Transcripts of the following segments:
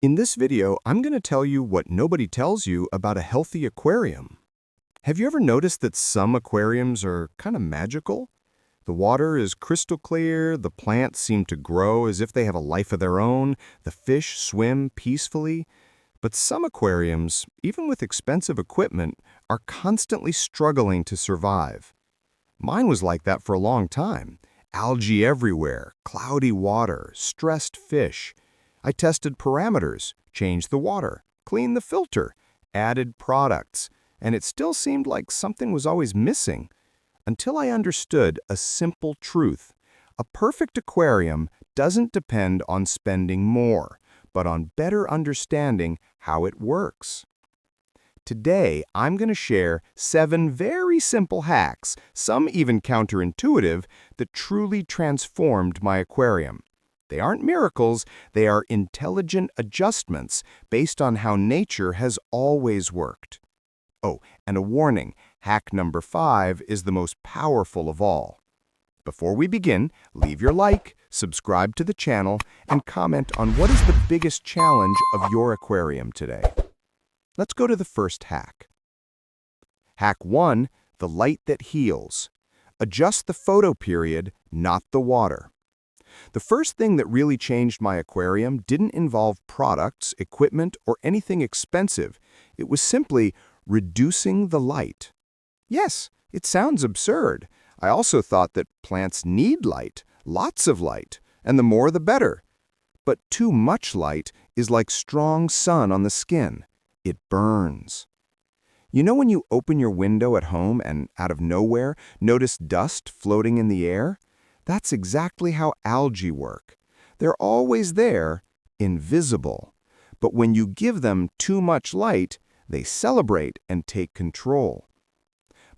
In this video, I'm going to tell you what nobody tells you about a healthy aquarium. Have you ever noticed that some aquariums are kind of magical? The water is crystal clear, the plants seem to grow as if they have a life of their own, the fish swim peacefully. But some aquariums, even with expensive equipment, are constantly struggling to survive. Mine was like that for a long time. Algae everywhere, cloudy water, stressed fish. I tested parameters, changed the water, cleaned the filter, added products, and it still seemed like something was always missing. Until I understood a simple truth. A perfect aquarium doesn't depend on spending more, but on better understanding how it works. Today, I'm going to share 7 very simple hacks, some even counterintuitive, that truly transformed my aquarium. They aren't miracles, they are intelligent adjustments based on how nature has always worked. Oh, and a warning, hack number 5 is the most powerful of all. Before we begin, leave your like, subscribe to the channel, and comment on what is the biggest challenge of your aquarium today. Let's go to the first hack. Hack 1, the light that heals. Adjust the photo period, not the water. The first thing that really changed my aquarium didn't involve products, equipment, or anything expensive. It was simply reducing the light. Yes, it sounds absurd. I also thought that plants need light, lots of light, and the more the better. But too much light is like strong sun on the skin. It burns. You know when you open your window at home and, out of nowhere, notice dust floating in the air? That's exactly how algae work. They're always there, invisible. But when you give them too much light, they celebrate and take control.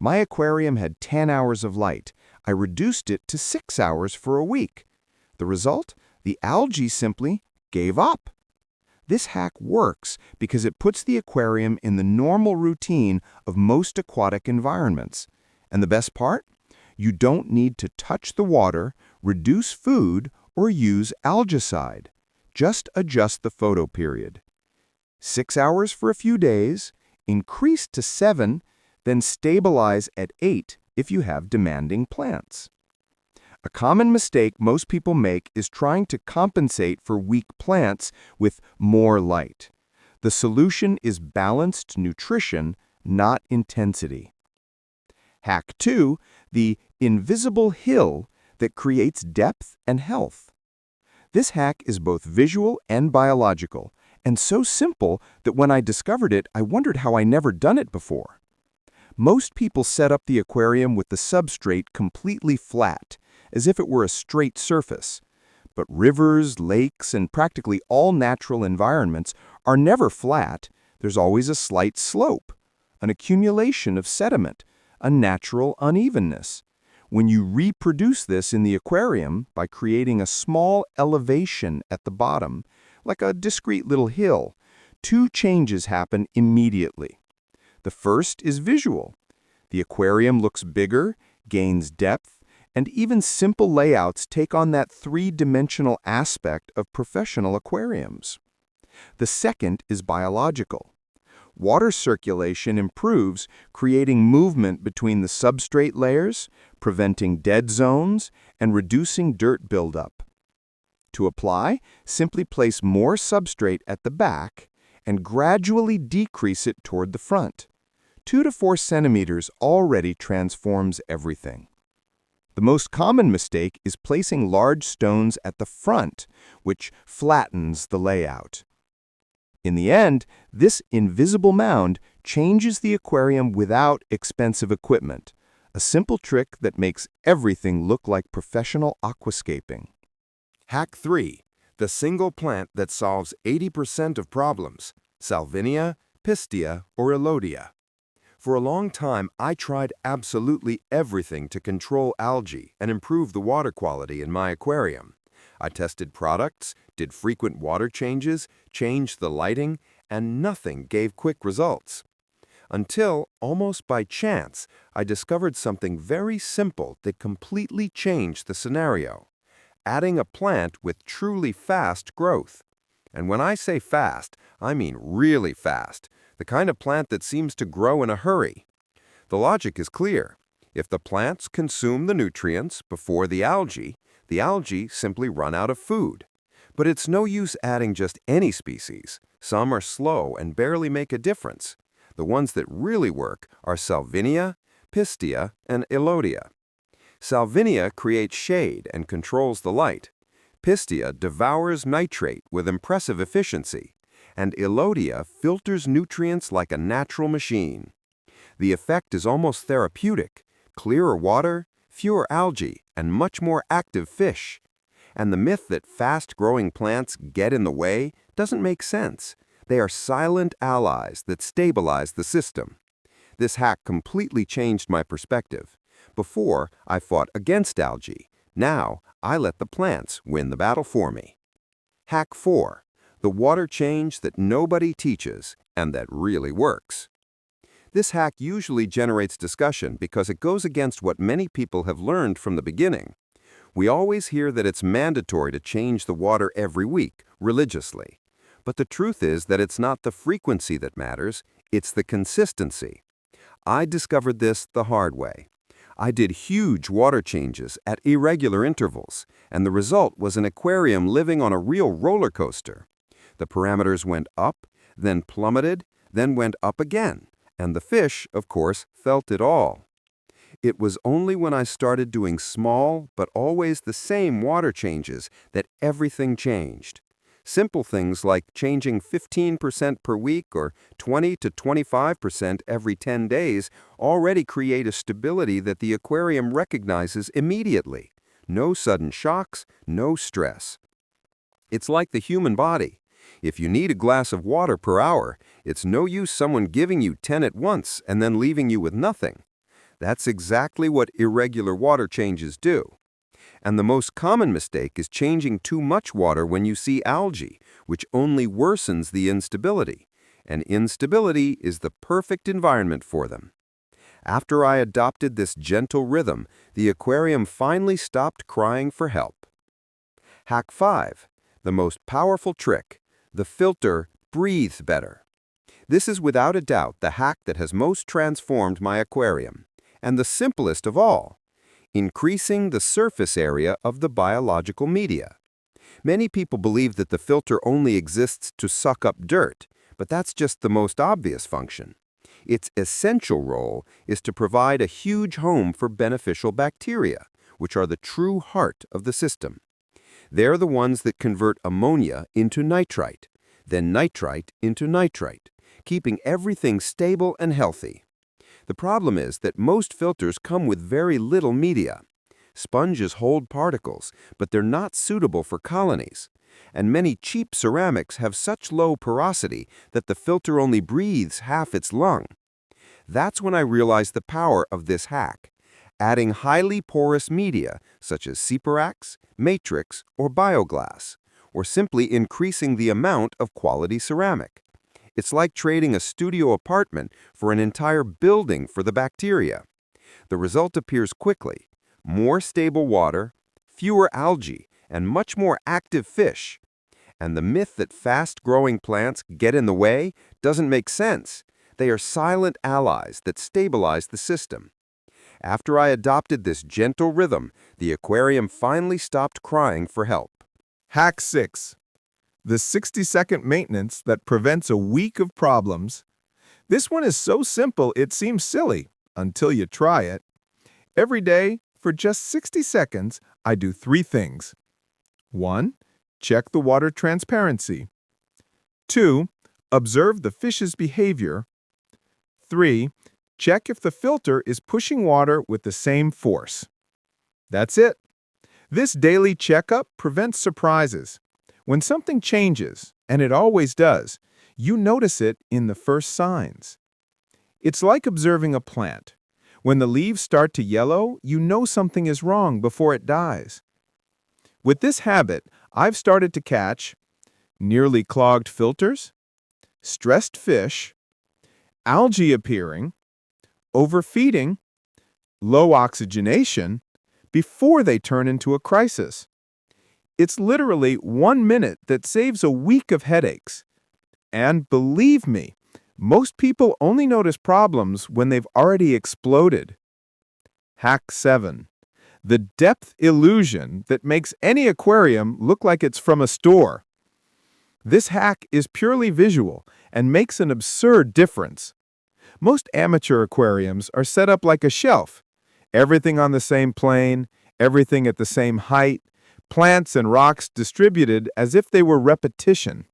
My aquarium had 10 hours of light. I reduced it to 6 hours for a week. The result? The algae simply gave up. This hack works because it puts the aquarium in the normal routine of most aquatic environments. And the best part? You don't need to touch the water, reduce food, or use algicide. Just adjust the photo period. 6 hours for a few days, increase to 7, then stabilize at 8 if you have demanding plants. A common mistake most people make is trying to compensate for weak plants with more light. The solution is balanced nutrition, not intensity. Hack 2, the invisible hill that creates depth and health. This hack is both visual and biological, and so simple that when I discovered it, I wondered how I never done it before. Most people set up the aquarium with the substrate completely flat, as if it were a straight surface. But rivers, lakes, and practically all natural environments are never flat. There's always a slight slope, an accumulation of sediment, a natural unevenness. When you reproduce this in the aquarium by creating a small elevation at the bottom, like a discrete little hill, 2 changes happen immediately. The first is visual. The aquarium looks bigger, gains depth, and even simple layouts take on that 3-dimensional aspect of professional aquariums. The second is biological. Water circulation improves, creating movement between the substrate layers, preventing dead zones, and reducing dirt buildup. To apply, simply place more substrate at the back and gradually decrease it toward the front. 2 to 4 centimeters already transforms everything. The most common mistake is placing large stones at the front, which flattens the layout. In the end, this invisible mound changes the aquarium without expensive equipment, a simple trick that makes everything look like professional aquascaping. Hack 3, the single plant that solves 80% of problems, Salvinia, Pistia, or Elodia. For a long time, I tried absolutely everything to control algae and improve the water quality in my aquarium. I tested products, did frequent water changes, changed the lighting, and nothing gave quick results. Until, almost by chance, I discovered something very simple that completely changed the scenario: adding a plant with truly fast growth. And when I say fast, I mean really fast, the kind of plant that seems to grow in a hurry. The logic is clear. If the plants consume the nutrients before the algae simply run out of food. But it's no use adding just any species. Some are slow and barely make a difference. The ones that really work are Salvinia, Pistia, and Elodia. Salvinia creates shade and controls the light. Pistia devours nitrate with impressive efficiency, and Elodia filters nutrients like a natural machine. The effect is almost therapeutic: clearer water, fewer algae, and much more active fish. And the myth that fast-growing plants get in the way doesn't make sense. They are silent allies that stabilize the system. This hack completely changed my perspective. Before, I fought against algae. Now, I let the plants win the battle for me. Hack 4. The water change that nobody teaches and that really works. This hack usually generates discussion because it goes against what many people have learned from the beginning. We always hear that it's mandatory to change the water every week, religiously. But the truth is that it's not the frequency that matters, it's the consistency. I discovered this the hard way. I did huge water changes at irregular intervals, and the result was an aquarium living on a real roller coaster. The parameters went up, then plummeted, then went up again, and the fish, of course, felt it all. It was only when I started doing small but always the same water changes that everything changed. Simple things like changing 15% per week or 20 to 25% every 10 days already create a stability that the aquarium recognizes immediately. No sudden shocks, no stress. It's like the human body. If you need a glass of water per hour, it's no use someone giving you 10 at once and then leaving you with nothing. That's exactly what irregular water changes do. And the most common mistake is changing too much water when you see algae, which only worsens the instability. And instability is the perfect environment for them. After I adopted this gentle rhythm, the aquarium finally stopped crying for help. Hack 5. The most powerful trick. The filter breathes better. This is without a doubt the hack that has most transformed my aquarium, and the simplest of all: increasing the surface area of the biological media. Many people believe that the filter only exists to suck up dirt, but that's just the most obvious function. Its essential role is to provide a huge home for beneficial bacteria, which are the true heart of the system. They're the ones that convert ammonia into nitrite, then nitrite into nitrite, keeping everything stable and healthy. The problem is that most filters come with very little media. Sponges hold particles, but they're not suitable for colonies. And many cheap ceramics have such low porosity that the filter only breathes half its lung. That's when I realized the power of this hack: adding highly porous media such as Separax, Matrix, or Bioglass, or simply increasing the amount of quality ceramic. It's like trading a studio apartment for an entire building for the bacteria. The result appears quickly: more stable water, fewer algae, and much more active fish. And the myth that fast-growing plants get in the way doesn't make sense. They are silent allies that stabilize the system. After I adopted this gentle rhythm, the aquarium finally stopped crying for help. Hack 6. The 60-second maintenance that prevents a week of problems. This one is so simple it seems silly until you try it. Every day, for just 60 seconds, I do 3 things. 1. Check the water transparency. 2. Observe the fish's behavior. 3. Check if the filter is pushing water with the same force. That's it. This daily checkup prevents surprises. When something changes, and it always does, you notice it in the first signs. It's like observing a plant. When the leaves start to yellow, you know something is wrong before it dies. With this habit, I've started to catch nearly clogged filters, stressed fish, algae appearing, overfeeding, low oxygenation, before they turn into a crisis. It's literally 1 minute that saves a week of headaches. And believe me, most people only notice problems when they've already exploded. Hack 7. The depth illusion that makes any aquarium look like it's from a store. This hack is purely visual and makes an absurd difference. Most amateur aquariums are set up like a shelf. Everything on the same plane, everything at the same height, plants and rocks distributed as if they were repetition.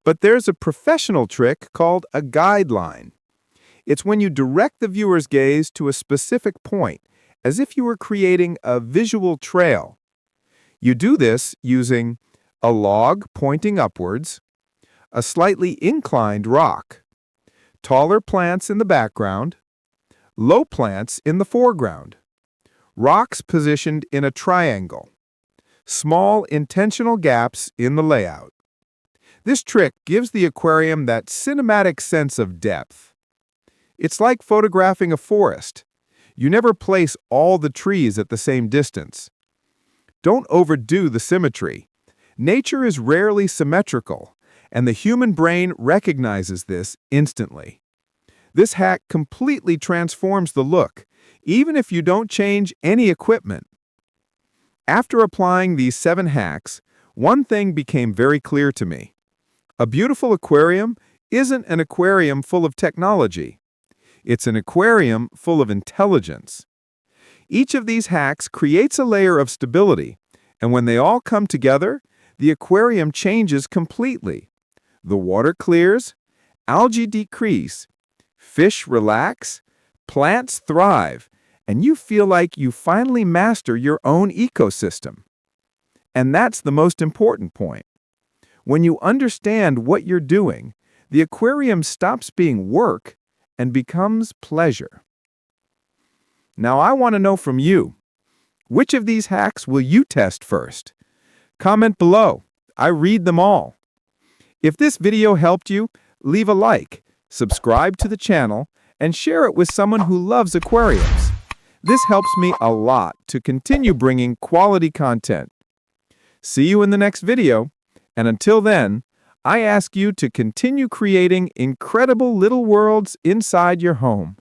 But there's a professional trick called a guideline. It's when you direct the viewer's gaze to a specific point, as if you were creating a visual trail. You do this using a log pointing upwards, a slightly inclined rock, taller plants in the background, low plants in the foreground, rocks positioned in a triangle, small intentional gaps in the layout. This trick gives the aquarium that cinematic sense of depth. It's like photographing a forest. You never place all the trees at the same distance. Don't overdo the symmetry. Nature is rarely symmetrical, and the human brain recognizes this instantly. This hack completely transforms the look, even if you don't change any equipment. After applying these 7 hacks, one thing became very clear to me. A beautiful aquarium isn't an aquarium full of technology. It's an aquarium full of intelligence. Each of these hacks creates a layer of stability, and when they all come together, the aquarium changes completely. The water clears, algae decrease, fish relax, plants thrive, and you feel like you finally master your own ecosystem. And that's the most important point. When you understand what you're doing, the aquarium stops being work and becomes pleasure. Now I want to know from you, which of these hacks will you test first? Comment below. I read them all. If this video helped you, leave a like, subscribe to the channel, and share it with someone who loves aquariums. This helps me a lot to continue bringing quality content. See you in the next video, and until then, I ask you to continue creating incredible little worlds inside your home.